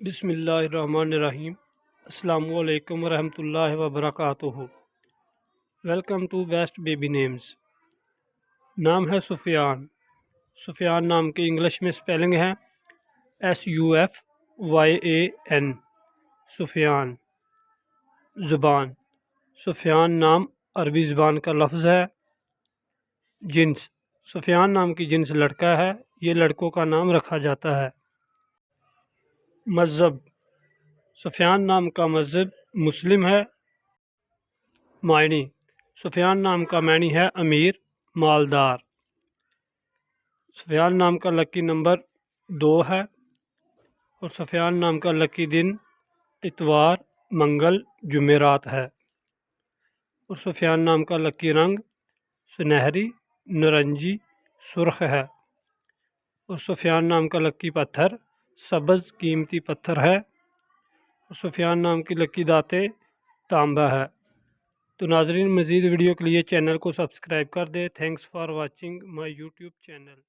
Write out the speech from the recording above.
بسم اللہ الرحمن الرحیم۔ السلام علیکم ورحمۃ اللہ وبرکاتہ۔ Welcome to best baby names. نام ہے سفیان۔ سفیان نام کی انگلش میں سپیلنگ ہے SUFYAN، سفیان۔ زبان، سفیان نام عربی زبان کا لفظ ہے۔ جنس، سفیان نام کی جنس لڑکا ہے، یہ لڑکوں کا نام رکھا جاتا ہے۔ مذہب، سفیان نام کا مذہب مسلم ہے۔ معنی، سفیان نام کا معنی ہے امیر، مالدار۔ سفیان نام کا لکی نمبر 2 ہے، اور سفیان نام کا لکی دن اتوار، منگل، جمعرات ہے۔ اور سفیان نام کا لکی رنگ سنہری، نارنجی، سرخ ہے۔ اور سفیان نام کا لکی پتھر سبز قیمتی پتھر ہے۔ اور سفیان نام کی لکی دھاتیں تانبا ہے۔ تو ناظرین، مزید ویڈیو کے لیے چینل کو سبسکرائب کر دیں۔ Thanks for watching my YouTube channel.